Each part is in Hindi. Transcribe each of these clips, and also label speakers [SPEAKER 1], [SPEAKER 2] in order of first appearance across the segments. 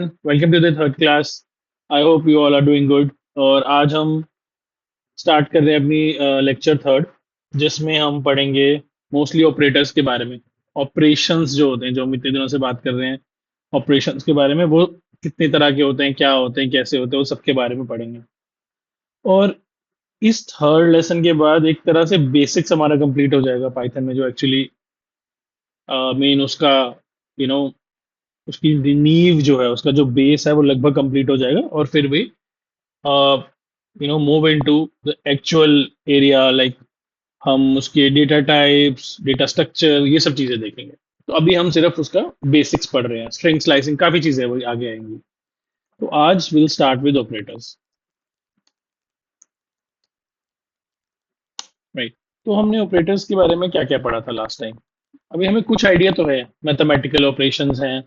[SPEAKER 1] Welcome to the third class. I hope you all are doing good. और आज हम स्टार्ट कर रहे हैं अपनी लेक्चर थर्ड, जिसमें हम पढ़ेंगे मोस्टली ऑपरेटर्स के बारे में। ऑपरेशंस जो होते हैं, जो हम इतने दिनों से बात कर रहे हैं ऑपरेशंस के बारे में, वो कितने तरह के होते हैं, क्या होते हैं, कैसे होते हैं, वो सबके बारे में पढ़ेंगे। और इस थर्ड लेसन के बाद एक तरह से बेसिक्स हमारा कंप्लीट हो जाएगा पाइथन में, जो एक्चुअली मेन उसका यू नो उसकी नींव जो है, उसका जो बेस है, वो लगभग कंप्लीट हो जाएगा। और फिर भी move into the actual area, like हम उसके डेटा टाइप्स, डेटा स्ट्रक्चर, ये सब चीजें देखेंगे। तो अभी हम सिर्फ उसका बेसिक्स पढ़ रहे हैं। स्ट्रिंग स्लाइसिंग, काफी चीजें वो आगे आएंगी। तो आज will start with operators, right. तो हमने ऑपरेटर्स के बारे में क्या क्या पढ़ा था लास्ट टाइम? अभी हमें कुछ आइडिया तो है। मैथमेटिकल ऑपरेशंस हैं,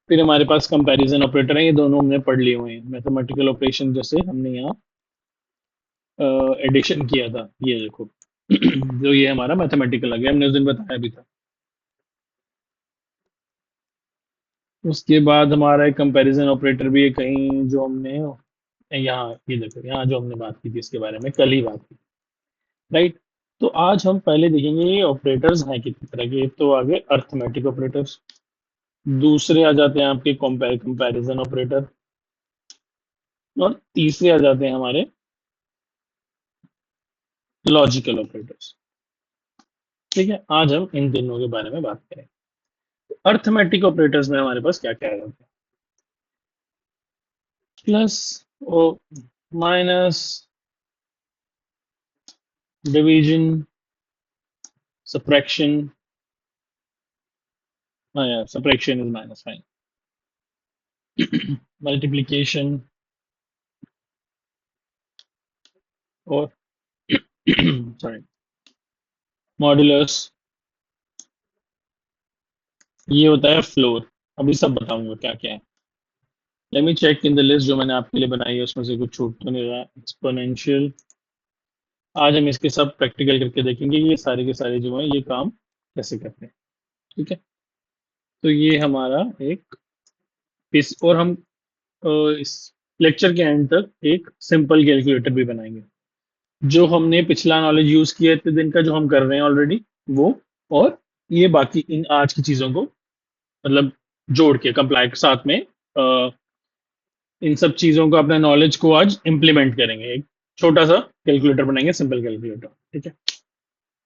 [SPEAKER 1] फिर हमारे पास कंपैरिजन ऑपरेटर हैं, ये दोनों हमने पढ़ लिए हुए हैं। मैथमेटिकल ऑपरेशन जैसे हमने यहाँ एडिशन किया था, ये देखो। जो ये हमारा मैथमेटिकल आ गया, हमने उस दिन बताया भी था। उसके बाद हमारा एक कंपैरिजन ऑपरेटर भी है कहीं, जो हमने यहाँ, ये देखो, यहाँ जो हमने बात की थी इसके बारे में, कल ही बात की, राइट। तो आज हम पहले देखेंगे ये ऑपरेटर्स हैं कितनी तरह के। एक तो आगे अर्थमेटिक ऑपरेटर्स, दूसरे आ जाते हैं आपके कंपैरिजन ऑपरेटर, और तीसरे आ जाते हैं हमारे लॉजिकल ऑपरेटर्स। ठीक है, आज हम इन तीनों के बारे में बात करें। अर्थमेटिक ऑपरेटर्स में हमारे पास क्या क्या है? प्लस, ओ, माइनस, डिवीजन, सब्ट्रैक्शन। हाँ यार, subtraction is minus, fine. Multiplication और सॉरी, मॉड्यूलस। ये होता है फ्लोर। अभी सब बताऊंगा क्या क्या है। Let me check in the list जो मैंने आपके लिए बनाई है, उसमें से कुछ छूट तो नहीं रहा। एक्सपोनेंशियल, आज हम इसके सब प्रैक्टिकल करके देखेंगे, ये सारे के सारे जो है ये काम कैसे करते हैं। ठीक है, तो ये हमारा एक इस, और हम अ, इस लेक्चर के एंड तक एक सिंपल कैलकुलेटर भी बनाएंगे, जो हमने पिछला नॉलेज यूज किया इतने दिन का, जो हम कर रहे हैं ऑलरेडी, वो। और ये बाकी इन आज की चीजों को, मतलब जोड़ के कंप्लाई के साथ में, इन सब चीजों को, अपने नॉलेज को आज इम्प्लीमेंट करेंगे। एक छोटा सा कैलकुलेटर बनाएंगे, सिंपल कैलकुलेटर। ठीक है,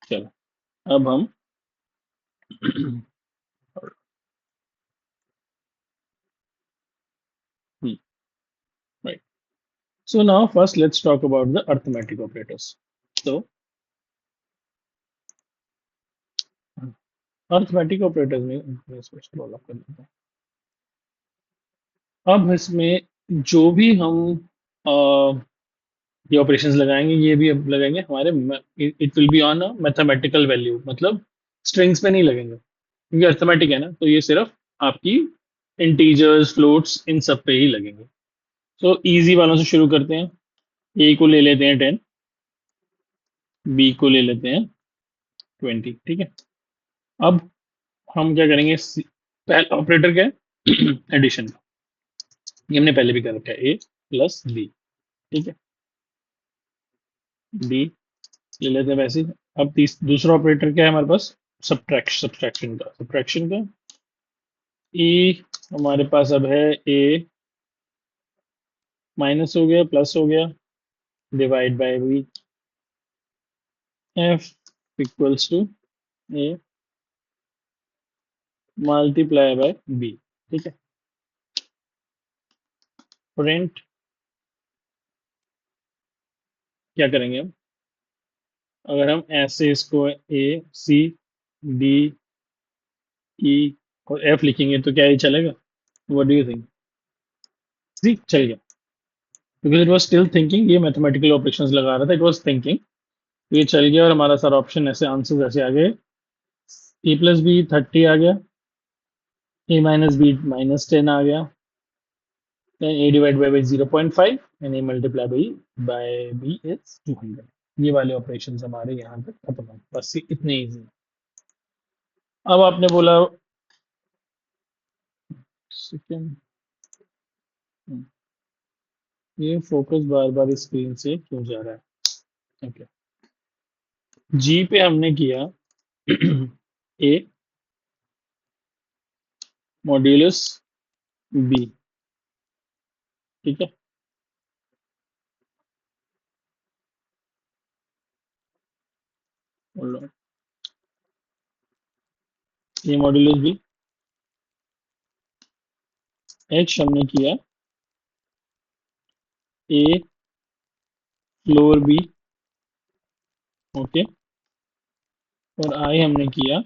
[SPEAKER 1] चलो अब हम right. So now first let's talk about the arithmetic operators. तो अर्थमेटिक ऑपरेटर्स में मैं इसको scroll up कर देता हूं। अब इसमें जो भी हम ये ऑपरेशंस लगाएंगे, ये भी अब लगाएंगे हमारे, it will be on a mathematical value, मतलब स्ट्रिंग्स पे नहीं लगेंगे, क्योंकि अर्थमेटिक है ना, तो ये सिर्फ आपकी इंटीजर्स, फ्लोट्स, इन सब पे ही लगेंगे। तो इजी वालों से शुरू करते हैं। ए को ले लेते हैं 10, बी को ले लेते हैं 20। ठीक है, अब हम क्या करेंगे? पहला ऑपरेटर क्या है? एडिशन का। ये हमने पहले भी कर रखा है, ए प्लस बी। ठीक है, बी ले लेते हैं वैसे ही। अब दूसरा ऑपरेटर क्या है हमारे पास? सब्ट्रैक्शन का। ई हमारे पास अब है ए माइनस हो गया, प्लस हो गया, divide by b, f equals to a multiply by b. ठीक है, प्रिंट क्या करेंगे हम? अगर हम ऐसे इसको ए, सी, डी, ई और एफ लिखेंगे तो क्या ये चलेगा? What do you think? See चल गया, because it was still thinking. ये मैथमेटिकल ऑपरेशंस लगा रहा था, इट वाज थिंकिंग। ये चल गया, और हमारा सारा ऑप्शन ऐसे, आंसर ऐसे आ गए। ए प्लस बी 30 आ गया, ए माइनस बी माइनस 10 आ गया, then a divided by 0.5 and a multiplied by b is 200। ये वाले ऑपरेशंस हमारे यहाँ तक खत्म हो, बस ये इतने इजी। अब आपने बोला, सेकंड, ये फोकस बार बार स्क्रीन से क्यों जा रहा है? ओके, जी पे हमने किया ए मॉड्यूलस बी। ठीक है, बोलो, ए मॉड्यूलस बी। एच हमने किया ए फ्लोर बी। ओके, और आई हमने किया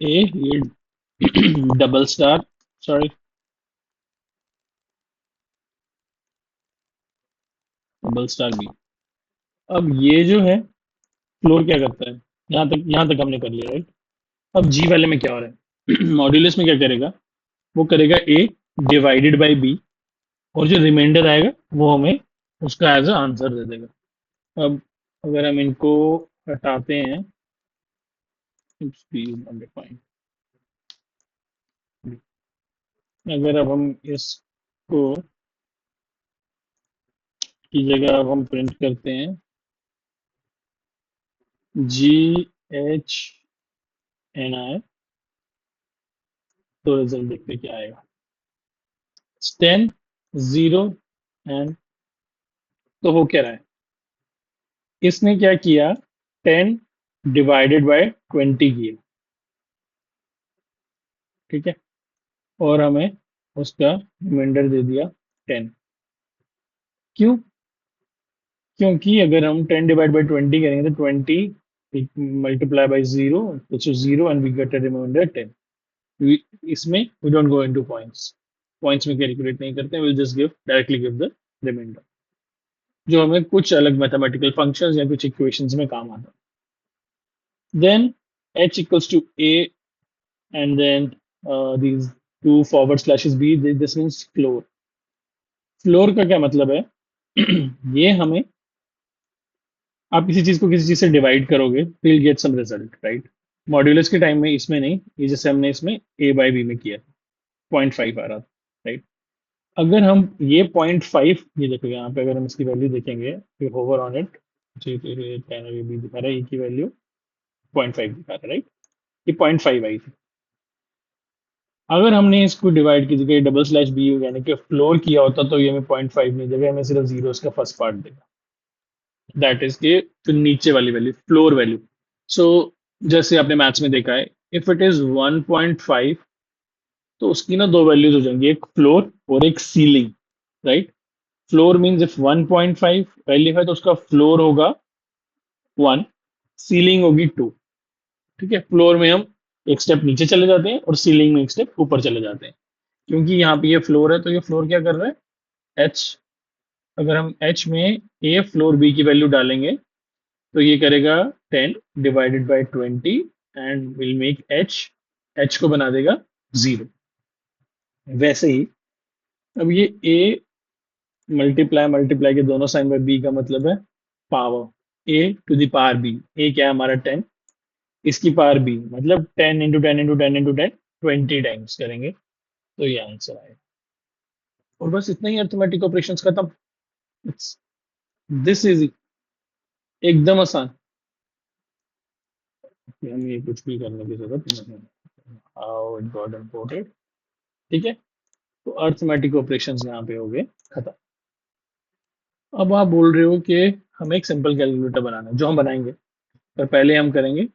[SPEAKER 1] ए ये double star, sorry, double star b. अब ये जो है फ्लोर क्या करता है, यहाँ तक हमने कर लिया, राइट। अब जी वाले में क्या हो रहा है? मॉड्यूलस में क्या करेगा, वो करेगा ए डिवाइडेड बाई बी, और जो रिमाइंडर आएगा वो हमें उसका एज अ आंसर दे देगा। अब अगर हम इनको हटाते हैं, undefined, अगर अब हम इसको की जगह अब हम प्रिंट करते हैं जी एच एन आई, तो रिजल्ट देखते क्या आएगा। 10 0 एंड, तो हो क्या रहा है, इसने क्या किया, 10 डिवाइडेड बाय 20 किया। ठीक है, और हमें उसका रिमाइंडर दे दिया 10। क्यों? क्योंकि अगर हम 10 डिवाइड बाय 20 करेंगे तो 20 multiply by zero, which is 0 and we get a remainder 10। इसमें we don't go into points, points में कैलकुलेट नहीं करते, we'll just give directly give the remainder, जो हमें कुछ अलग मैथमेटिकल फंक्शंस या कुछ इक्वेशंस में काम आता है। Then h equals to a, and then these two forward slashes b, this means floor। Floor का क्या मतलब है? ये हमें, आप किसी चीज को किसी चीज से डिवाइड करोगे तो you'll get some result, right. Modulus के टाइम में इसमें नहीं, ये जैसे हमने इसमें a बाई बी में किया, 0.5 आ रहा था, राइट। अगर हम ये 0.5, ये देखो यहाँ पे अगर हम इसकी वैल्यू देखेंगे, फिर होवर ऑन इट, जी तो ये 10 और ये b दिखा रहा है, e की वैल्यू 0.5 दिखा रहा है, राइट। ये 0.5 आई थी। अगर हमने इसको डिवाइड की जगह डबल स्लैश बी यानी कि फ्लोर किया होता तो ये हमें 0.5 नहीं देगा, हमें सिर्फ जीरो इसका फर्स्ट पार्ट देगा, दैट इज के जो नीचे वाली वैल्यू फ्लोर वैल्यू। सो जैसे आपने मैथ्स में देखा है, इफ इट इज 1.5, तो उसकी ना दो वैल्यूज हो जाएंगी, एक फ्लोर और एक ceiling, right. Floor means if 1.5 value है तो उसका फ्लोर होगा 1, सीलिंग होगी 2। ठीक है, फ्लोर में हम एक स्टेप नीचे चले जाते हैं और सीलिंग में एक स्टेप ऊपर चले जाते हैं। क्योंकि यहाँ पे ये फ्लोर है तो ये फ्लोर क्या कर रहा है, एच। अगर हम एच में ए फ्लोर बी की वैल्यू डालेंगे तो ये करेगा 10 divided by 20 and will make H, H को बना देगा 0। वैसे ही अब ये ए मल्टीप्लाई मल्टीप्लाई के दोनों साइन में बी का मतलब है power, A to the power B. A क्या है हमारा 10, इसकी पावर बी मतलब 10 इंटू 10 इंटू 10 इंटू 10, 20 टाइम्स करेंगे तो ये आंसर आएगा। और बस इतना ही, अर्थमेटिक ऑपरेशंस खत्म। इट्स दिस इज एकदम आसान, कि हमें ये कुछ भी करने की जरूरत नहीं है। How it got imported. ठीक है, तो अर्थमेटिक ऑपरेशंस यहाँ पे हो गए खत्म। अब आप बोल रहे हो कि हमें एक सिंपल कैलकुलेटर बनाना है, जो हम बनाएंगे, पर पहले हम करेंगे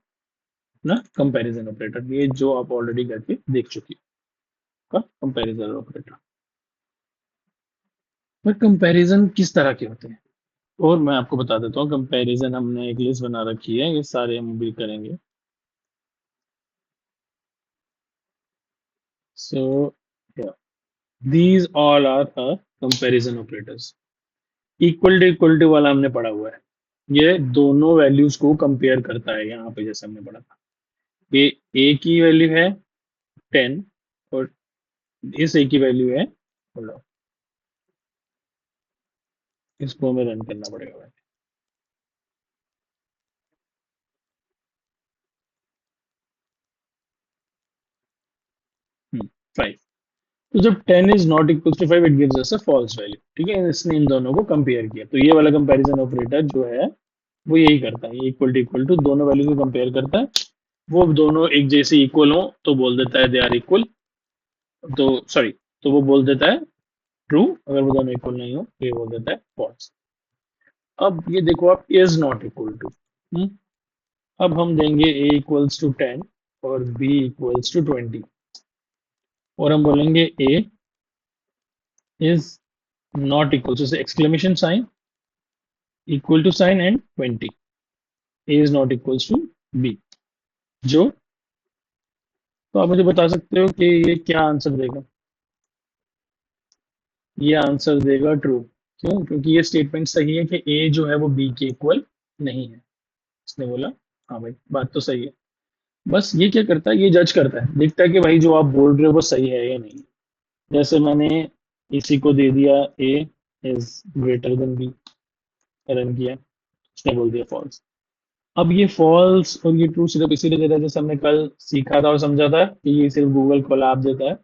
[SPEAKER 1] ना कंपैरिजन ऑपरेटर, ये जो आप ऑलरेडी करके देख चुकी का कंपैरिजन ऑपरेटर। पर कंपैरिजन किस तरह के होते हैं, और मैं आपको बता देता हूँ। कंपैरिजन हमने एक लिस्ट बना रखी है, ये सारे हम भी करेंगे। So these all are a comparison operators. Equal to वाला हमने पढ़ा हुआ है, ये दोनों वैल्यूज को कंपेयर करता है। यहाँ पे जैसे हमने पढ़ा था, ये ए की वैल्यू है 10 और इस ए की वैल्यू है, बोलो, इसको हमें रन करना पड़ेगा। 5। तो जब 10 is not equal to 5 it gives us a false value. ठीक है, इसने इन दोनों को कंपेयर किया, तो ये वाला कंपैरिजन ऑपरेटर जो है वो यही करता है, ये इक्वल टू दोनों वैल्यू को कंपेयर करता है। वो दोनों एक जैसे इक्वल हो तो बोल देता है दे आर इक्वल, तो सॉरी, तो वो बोल देता है ट्रू, अगर वो दोनों इक्वल नहीं हो तो ये बोल देता है फॉल्स। अब ये देखो आप इज नॉट इक्वल टू, अब हम देंगे a इक्वल्स टू 10 और b इक्वल्स टू 20, और हम बोलेंगे a is not equal to exclamation sign, equal to sign and 20, a is not equals to b, जो, तो आप मुझे बता सकते हो कि ये क्या आंसर देगा? ये आंसर देगा ट्रू। क्यों? क्योंकि ये स्टेटमेंट सही है कि a जो है वो b के इक्वल नहीं है। इसने बोला हाँ भाई बात तो सही है। बस ये क्या करता है, ये जज करता है, देखता है कि भाई जो आप बोल रहे हो वो सही है या नहीं। जैसे मैंने इसी को दे दिया a is greater then b, run किया, इसने बोल दिया फॉल्स। अब ये फॉल्स और ये ट्रू सिर्फ इसीलिए देता है, जैसे हमने कल सीखा था और समझा था कि ये सिर्फ गूगल कोलैब देता है,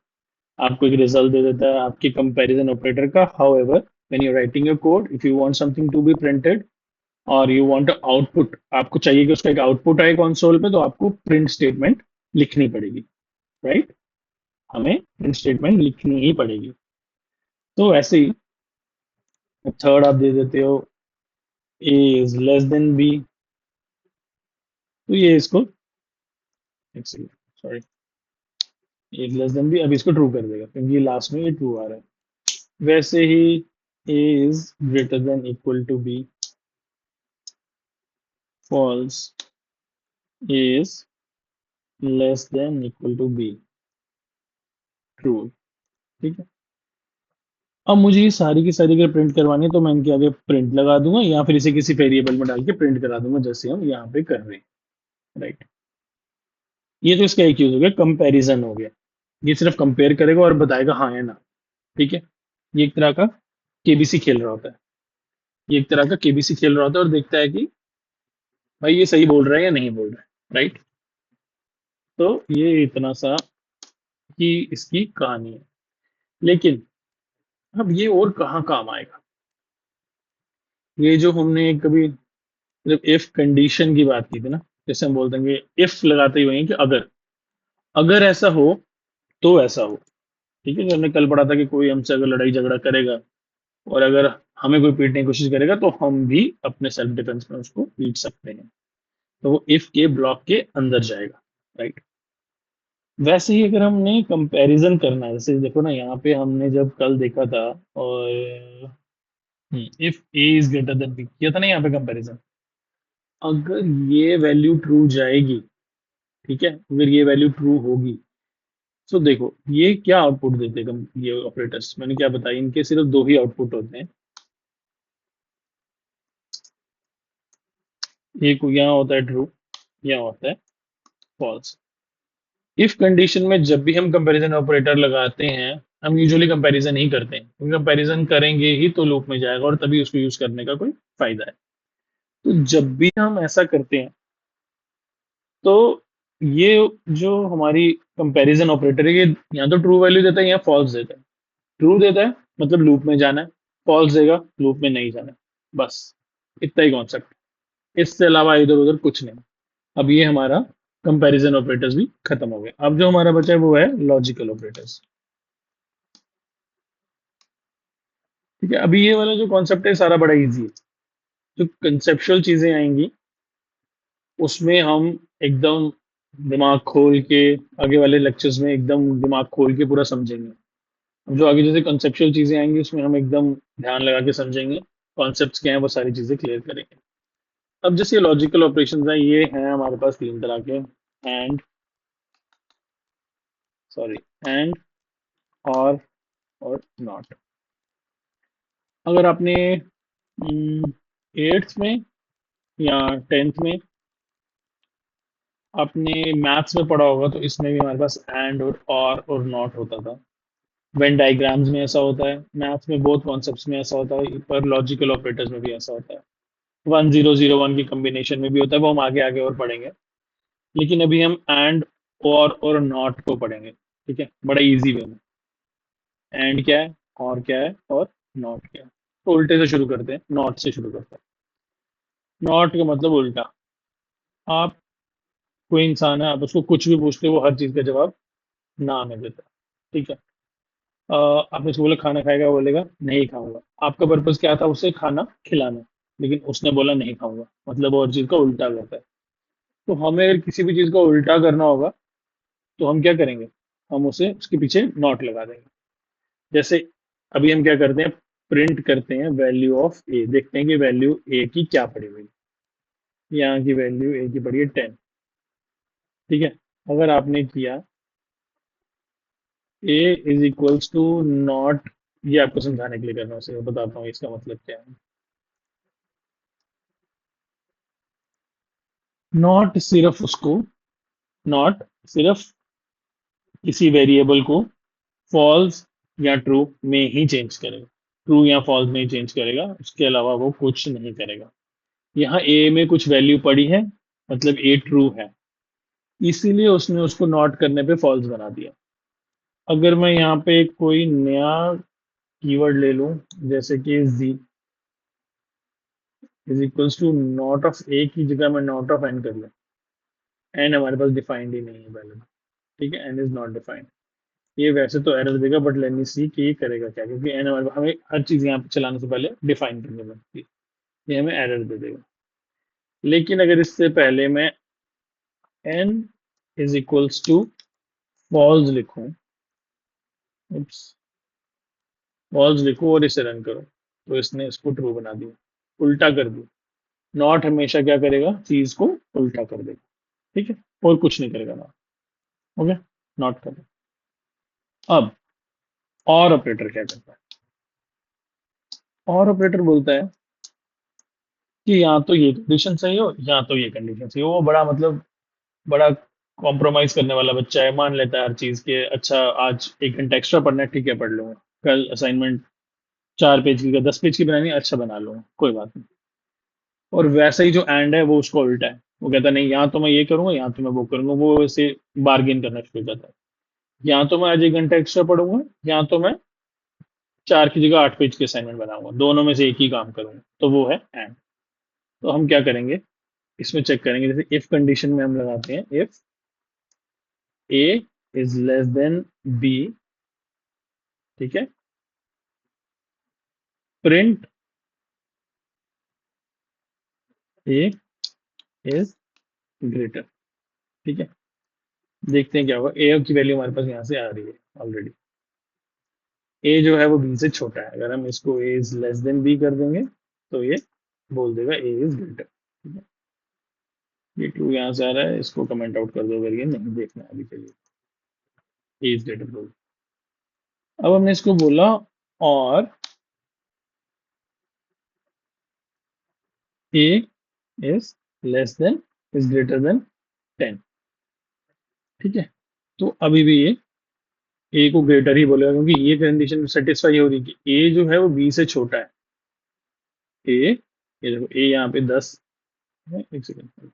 [SPEAKER 1] आपको एक रिजल्ट दे देता है आपके कंपैरिजन ऑपरेटर का। However when you writing your code, if you want something to be printed और यू वांट आउटपुट, आपको चाहिए कि उसका एक आउटपुट आए कंसोल पे, तो आपको प्रिंट स्टेटमेंट लिखनी पड़ेगी, राइट? हमें प्रिंट स्टेटमेंट लिखनी ही पड़ेगी। तो ऐसे ही थर्ड आप दे देते हो a is less than b, तो ये इसको, एक second, sorry, a is less than b, अब इसको ट्रू कर देगा क्योंकि लास्ट में ये ट्रू आ रहा है। वैसे ही A is greater than equal to B, false, A is less than equal to B, true. ठीक है, अब मुझे ये सारी की सारी अगर प्रिंट करवानी है तो मैं इनके आगे प्रिंट लगा दूंगा या फिर इसे किसी वेरिएबल में डाल के प्रिंट करा दूंगा, जैसे हम यहाँ पे कर रहे हैं, राइट? ये तो इसका एक यूज हो गया, कंपैरिजन हो गया। ये सिर्फ कंपेयर करेगा और बताएगा हाँ या ना। ठीक है, ये एक तरह का केबीसी खेल रहा होता है, ये एक तरह का केबीसी खेल रहा होता है और देखता है कि भाई ये सही बोल रहा है या नहीं बोल रहा है, राइट? तो ये इतना सा कि इसकी कहानी है। लेकिन अब ये और कहाँ काम आएगा? ये जो हमने कभी जब इफ कंडीशन की बात की थी ना, जैसे हम बोल देंगे इफ लगाते ही वही कि अगर, अगर ऐसा हो तो ऐसा हो। ठीक है, जो हमने कल पढ़ा था कि कोई हमसे अगर लड़ाई झगड़ा करेगा और अगर हमें कोई पीटने की कोशिश करेगा तो हम भी अपने सेल्फ डिफेंस में उसको पीट सकते हैं, तो वो इफ के ब्लॉक के अंदर जाएगा, राइट? वैसे ही अगर हमने कंपैरिजन करना है, जैसे देखो ना यहाँ पे हमने जब कल देखा था, और if a is greater than b किया था ना यहाँ पे कंपैरिजन, अगर ये वैल्यू ट्रू जाएगी, ठीक है, अगर ये वैल्यू ट्रू होगी, तो देखो ये क्या आउटपुट देते हैं ये ऑपरेटर्स, मैंने क्या बताया, इनके सिर्फ दो ही आउटपुट होते हैं। एक यहाँ होता है ट्रू, यहाँ होता है फॉल्स। इफ कंडीशन में जब भी हम कंपैरिजन ऑपरेटर लगाते हैं, हम यूजुअली कंपैरिजन ही करते हैं, क्योंकि कंपैरिजन करेंगे ही तो लूप में जाएगा और तभी उसको यूज करने का कोई फायदा है। तो जब भी हम ऐसा करते हैं, तो ये जो हमारी कंपैरिजन ऑपरेटर है, ये यहाँ तो ट्रू वैल्यू देता है, यहाँ फॉल्स देता है। ट्रू देता है मतलब लूप में जाना है, फॉल्स देगा लूप में नहीं जाना है, बस इतना ही कॉन्सेप्ट, इससे अलावा इधर उधर कुछ नहीं। अब ये हमारा कंपैरिजन ऑपरेटर्स भी खत्म हो गए, अब जो हमारा बचा है वो है लॉजिकल ऑपरेटर्स। ठीक है, अभी ये वाला जो कॉन्सेप्ट है सारा बड़ा इजी है। जो कंसेप्चुअल चीजें आएंगी उसमें हम एकदम दिमाग खोल के, आगे वाले लेक्चर्स में एकदम दिमाग खोल के पूरा समझेंगे। अब जो आगे जैसे कंसेप्चुअल चीजें आएंगी उसमें हम एकदम ध्यान लगा के समझेंगे, कॉन्सेप्ट्स क्या हैं वो सारी चीजें क्लियर करेंगे। अब जैसे लॉजिकल ऑपरेशंस हैं, ये हैं हमारे पास तीन तरह के, एंड, सॉरी, एंड, और नॉट। अगर आपने एट्थ में या टेंथ में आपने मैथ्स में पढ़ा होगा तो इसमें भी हमारे पास एंड और नॉट होता था। वेन डायग्राम्स में ऐसा होता है, मैथ्स में बहुत कॉन्सेप्ट्स में ऐसा होता है, पर लॉजिकल ऑपरेटर्स में भी ऐसा होता है। 1001 की कॉम्बिनेशन में भी होता है, वो हम आगे आगे और पढ़ेंगे। लेकिन अभी हम एंड और नॉट को पढ़ेंगे, ठीक है, बड़ा इजी वे में। एंड क्या है, और क्या है, और नॉट क्या है। तो उल्टे से शुरू करते हैं, नॉट से शुरू करते हैं। नॉट का मतलब उल्टा। आप, कोई इंसान है, आप उसको कुछ भी पूछते हो वो हर चीज का जवाब ना में देता है। ठीक है। आपने उसको बोला खाना खाएगा, वो बोलेगा नहीं खाऊंगा। आपका पर्पज क्या था, उसे खाना खिलाना, लेकिन उसने बोला नहीं खाऊंगा, मतलब वो हर चीज का उल्टा करता है। तो हमें अगर किसी भी चीज का उल्टा करना होगा तो हम क्या करेंगे, हम उसे उसके पीछे नॉट लगा देंगे। जैसे अभी हम क्या करते हैं, प्रिंट करते हैं वैल्यू ऑफ ए, देखते हैं कि वैल्यू ए की क्या पड़ी हुई है। यहाँ की वैल्यू ए की पड़ी है 10। ठीक है। अगर आपने किया ए इज इक्वल्स टू नॉट, ये आपको समझाने के लिए कर रहा हूँ, उसे बताता हूँ इसका मतलब क्या है। नॉट सिर्फ उसको, नॉट सिर्फ किसी वेरिएबल को फॉल्स या ट्रू में ही चेंज करेगा। ट्रू या फॉल्स में ही चेंज करेगा, उसके अलावा वो कुछ नहीं करेगा। यहाँ ए में कुछ वैल्यू पड़ी है, मतलब ए ट्रू है, इसीलिए उसने उसको नॉट करने पे फॉल्स बना दिया। अगर मैं यहाँ पे कोई नया कीवर्ड ले लूं, जैसे कि z is equals to not of A की जगह मैं नॉट ऑफ एन कर लूं। एन हमारे पास डिफाइंड ही नहीं है पहले। ठीक है, एन इज नॉट डिफाइंड। ये वैसे तो एरर देगा, बट लेट मी सी कि ये करेगा क्या, क्योंकि एन हमारे हमें हर चीज यहाँ पे चलाने से पहले डिफाइन करनी पड़ती है। ये हमें एरर दे देगा। लेकिन अगर इससे पहले मैं n is equals to false लिखूं, फॉल्स लिखूं और इसे रन करो, तो इसने इसको ट्रू बना दिया, उल्टा कर दिया। नॉट हमेशा क्या करेगा, चीज को उल्टा कर देगा। ठीक है, और कुछ नहीं करेगा नॉट। ओके, नॉट कर। अब और ऑपरेटर क्या करता है, और ऑपरेटर बोलता है कि या तो ये कंडीशन सही हो या तो ये कंडीशन सही हो। वो बड़ा मतलब बड़ा कॉम्प्रोमाइज करने वाला बच्चा है, मान लेता है हर चीज के। अच्छा, आज 1 घंटा एक्स्ट्रा पढ़ना है, ठीक है पढ़ लूंगा। कल असाइनमेंट 4 पेज की का 10 पेज की बनानी है, अच्छा बना लूंगा, कोई बात नहीं। और वैसा ही जो एंड है वो उसको उल्टा है, वो कहता है नहीं, यहाँ तो मैं ये करूंगा, यहाँ तो मैं वो करूंगा। वो वैसे बार्गेन करना शुरू करता है, यहाँ तो मैं आज 1 घंटा एक्स्ट्रा पढ़ूंगा, यहाँ तो मैं 4 की जगह 8 पेज के असाइनमेंट बनाऊंगा, दोनों में से एक ही काम करूंगा। तो वो है एंड। तो हम क्या करेंगे, इसमें चेक करेंगे, जैसे इफ कंडीशन में हम लगाते हैं if a is less than b. ठीक है। Print a is greater. ठीक है। देखते हैं क्या होगा, ए की वैल्यू हमारे पास यहाँ से आ रही है ऑलरेडी। ए जो है वो बी से छोटा है, अगर हम इसको ए इज लेस देन बी कर देंगे तो ये बोल देगा ए इज ग्रेटर। ठीक है। ये ट्रू यहाँ से आ रहा है, इसको कमेंट आउट कर दो अगर ये नहीं देखना है अभी के लिए। ए इज ग्रेटर बोल। अब हमने इसको बोला और A is less than is greater than 10। ठीक है। तो अभी भी ये ए को ग्रेटर ही बोलेगा, क्योंकि ये कंडीशन सेटिस्फाई हो रही है कि ए जो है वो बी से छोटा है। ए, ये देखो ए यहाँ पे 10 है। एक सेकंड।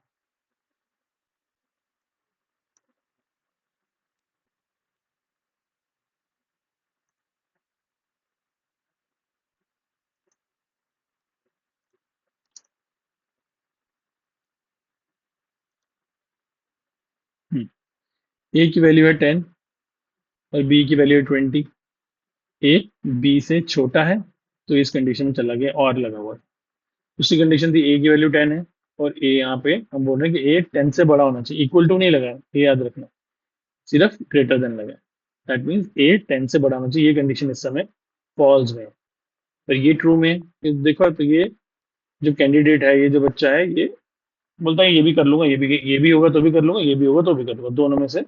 [SPEAKER 1] ए की वैल्यू है 10 और बी की वैल्यू है 20। ए बी से छोटा है, तो इस कंडीशन में चला गया और लगा हुआ है। दूसरी कंडीशन थी ए की वैल्यू 10 है और ए यहाँ पे हम बोल रहे हैं कि ए 10 से बड़ा होना चाहिए। इक्वल टू नहीं लगा है, ये याद रखना, सिर्फ ग्रेटर देन लगा है। दैट मीन्स ए 10 से बड़ा होना चाहिए। ये कंडीशन इस समय फॉल्स में है। पर ये ट्रू में है। देखो तो ये जो कैंडिडेट है, ये जो बच्चा है, ये बोलता है ये भी कर लूंगा, ये भी होगा तो भी कर लूंगा, ये भी होगा तो भी कर लूंगा, दोनों में से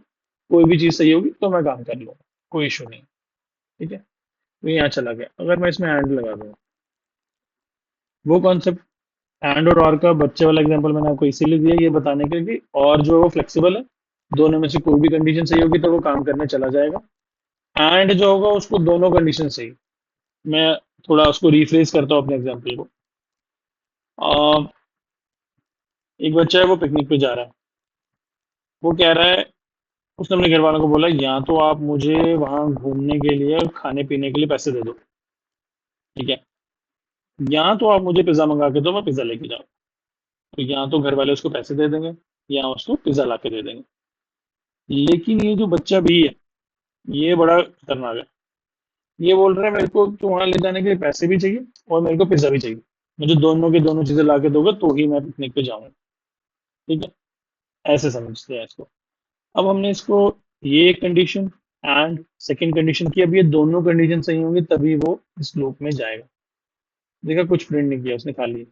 [SPEAKER 1] कोई भी चीज सही होगी तो मैं काम कर लूंगा, कोई इशू नहीं। ठीक है। तो यहाँ चला गया। अगर मैं इसमें एंड लगा दूँ, वो कॉन्सेप्ट एंड और का बच्चे वाला एग्जांपल मैंने आपको इसीलिए दिया, ये बताने के लिए कि और जो है वो फ्लेक्सिबल है, दोनों में से कोई भी कंडीशन सही होगी तो वो काम करने चला जाएगा। एंड जो होगा उसको दोनों कंडीशन सही। मैं थोड़ा उसको रिफ्रेश करता हूँ अपने एग्जांपल को। अ, एक बच्चा है, वो पिकनिक पे जा रहा है। वो कह रहा है उसने अपने घर वालों को बोला, या तो आप मुझे वहां घूमने के लिए और खाने पीने के लिए पैसे दे दो, ठीक है, या तो आप मुझे पिज्जा मंगा के दो, मैं पिज्जा लेके जाऊँ। तो या तो घर वाले उसको पैसे दे देंगे, या उसको पिज्जा ला के दे देंगे। लेकिन ये जो बच्चा भी है, ये बड़ा खतरनाक है। ये बोल रहा है, मेरे को तो वहां ले जाने के लिए पैसे भी चाहिए और मेरे को पिज्जा भी चाहिए। मुझे दोनों के दोनों चीजें ला के दोगे तो ही मैं पिकनिक पे जाऊंगा। ठीक है, ऐसे समझते हैं इसको। अब हमने इसको, ये एक कंडीशन एंड सेकंड कंडीशन की, अब ये दोनों कंडीशन सही होंगी तभी वो इस लूप में जाएगा। देखा, कुछ प्रिंट नहीं किया उसने, खाली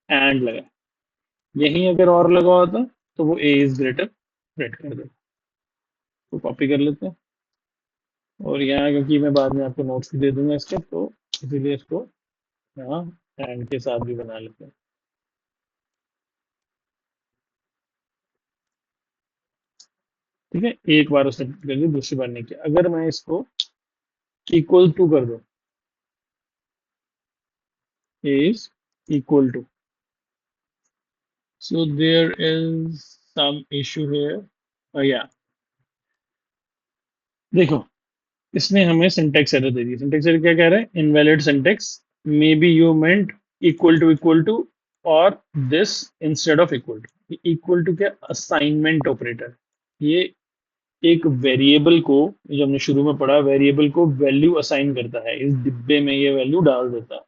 [SPEAKER 1] एंड लगा। यहीं अगर और लगा होता तो वो ए इज ग्रेटर प्रिंट कर देता। तो कॉपी कर लेते हैं, और यहाँ क्योंकि मैं बाद में आपको नोट्स भी दे दूंगा इसके, तो इसीलिए इसको यहाँ एंड के साथ भी बना लेते हैं। ठीक है, एक बार उसने कर दी, दूसरी बार नहीं किया। अगर मैं इसको इक्वल टू कर दूं, is equal to, so there is some issue here. या देखो, इसने हमें सिंटेक्स एरर दे दी। सिंटेक्स एरर क्या कह रहा है? Invalid syntax, maybe you meant equal to और this instead of equal to. Equal to क्या? Assignment operator. ये एक वेरिएबल को, जो हमने शुरू में पढ़ा, वेरिएबल को वैल्यू असाइन करता है, इस डिब्बे में ये वैल्यू डाल देता है।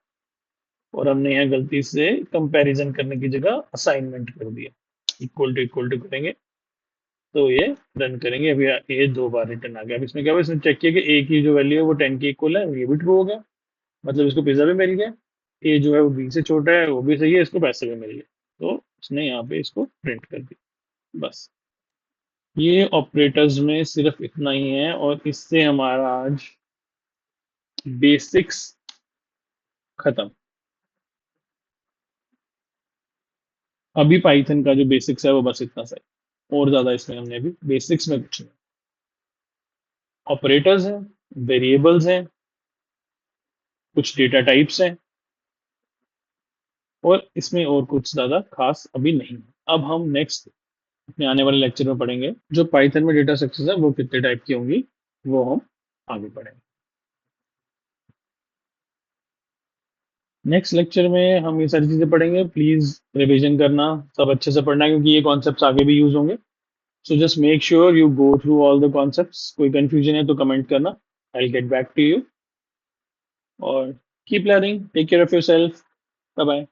[SPEAKER 1] और हमने यहाँ गलती से कंपैरिजन करने की जगह असाइनमेंट कर दिया। इक्वल टू करेंगे तो ये रन करेंगे। अभी ये दो बार रिटर्न आ गया। अब इसमें क्या हुआ? इसने चेक किया कि ए की जो वैल्यू है वो 10 के इक्वल है, ये भी ट्रू हो गया, मतलब इसको पिज्जा भी मिल गया। ए जो है वो बी से छोटा है, वो भी सही है, इसको पैसे भी मिल गए। तो उसने यहाँ पे इसको प्रिंट कर दिया। बस, ये ऑपरेटर्स में सिर्फ इतना ही है, और इससे हमारा आज बेसिक्स खत्म। अभी पाइथन का जो बेसिक्स है वो बस इतना सा है, और ज्यादा इसमें हमने अभी बेसिक्स में कुछ नहीं। ऑपरेटर्स हैं, वेरिएबल्स हैं, कुछ डेटा टाइप्स हैं, और इसमें और कुछ ज्यादा खास अभी नहीं है। अब हम नेक्स्ट अपने आने वाले लेक्चर में पढ़ेंगे जो पाइथन में डेटा स्ट्रक्चर्स है वो कितने टाइप की होंगी, वो हम आगे पढ़ेंगे। नेक्स्ट लेक्चर में हम ये सारी चीजें पढ़ेंगे। प्लीज रिवीजन करना, सब अच्छे से पढ़ना, क्योंकि ये कॉन्सेप्ट्स आगे भी यूज होंगे। So just make sure you go through all the concepts. कोई कंफ्यूजन है तो कमेंट करना, I get back to you. और keep learning, take care of yourself, bye bye.